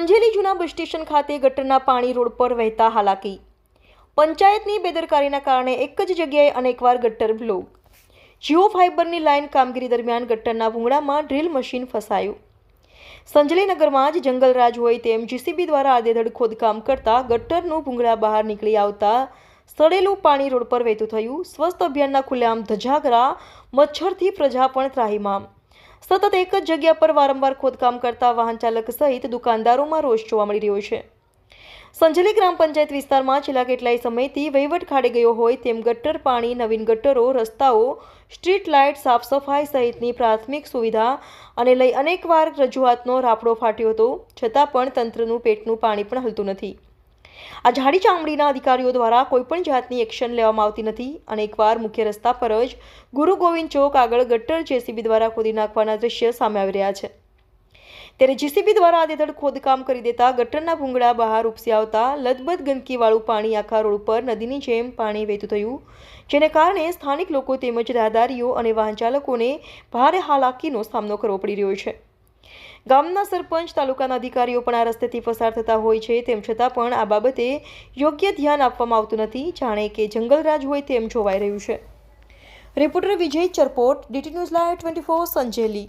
સંજેલી જૂના bus station ખાતે ગટરના પાણી રોડ પર વહેતા હાલાકી. પંચાયતની બેદરકારીના કારણે એક જ જગ્યાએ અનેકવાર ગટર બ્લોક. જીઓ ફાઇબરની લાઇન કામગીરી દરમિયાન ગટરના ભૂંગળામાં ડ્રીલ મશીન ફસાયું. સંજેલી નગરમાં જ જંગલરાજ હોય તેમ જીસીબી દ્વારા આડેધડ ખોદકામ કરતા ગટરનું ભૂંગળા બહાર નીકળી આવતા સડેલું પાણી રોડ પર વહેતું થયું. સ્વસ્થ અભિયાનના ખુલ્લેઆમ ધજાગરા, મચ્છરથી પ્રજા પણ ત્રાહિમામ. સતત એક જ જગ્યા પર વારંવાર ખોદકામ કરતા વાહન ચાલક સહિત દુકાનદારોમાં રોષ જોવા મળી રહ્યો છે. સંજેલી ગ્રામ પંચાયત વિસ્તારમાં છેલ્લા કેટલાય સમયથી વહીવટ ખાડે ગયો હોય તેમ ગટર પાણી, નવીન ગટરો, રસ્તાઓ, સ્ટ્રીટ લાઇટ, સાફ સફાઈ સહિતની પ્રાથમિક સુવિધા અને લઈ અનેકવાર રજૂઆતનો રાફડો ફાટ્યો હતો, છતાં પણ તંત્રનું પેટનું પાણી પણ હલતું નથી. આ જાડી ચામડીના અધિકારીઓ દ્વારા કોઈપણ જાતની એક્શન લેવામાં આવતી નથી. અનેકવાર મુખ્ય રસ્તા પર જ ગુરુ ગોવિંદ ચોક આગળ ગટર જેસીબી દ્વારા ખોદી નાખવાના દ્રશ્ય સામે આવી રહ્યા છે. ત્યારે જીસીબી દ્વારા આડેધડ ખોદકામ કરી દેતા ગટરના ભૂંગળા બહાર ઉપસી આવતા લદબદ ગંદકીવાળું પાણી આખા રોડ પર નદીની જેમ પાણી વહેતું થયું, જેને કારણે સ્થાનિક લોકો તેમજ રાહદારીઓ અને વાહન ચાલકોને ભારે હાલાકીનો સામનો કરવો પડી રહ્યો છે. ગામના સરપંચ, તાલુકાના અધિકારીઓ પણ આ રસ્તેથી પસાર થતા હોય છે, તેમ છતાં પણ આ બાબતે યોગ્ય ધ્યાન આપવામાં આવતું નથી. જાણે કે જંગલરાજ હોય તેમ જોવાઈ રહ્યું છે. રિપોર્ટર વિજય Charpot, DT news live 24, Sanjeli.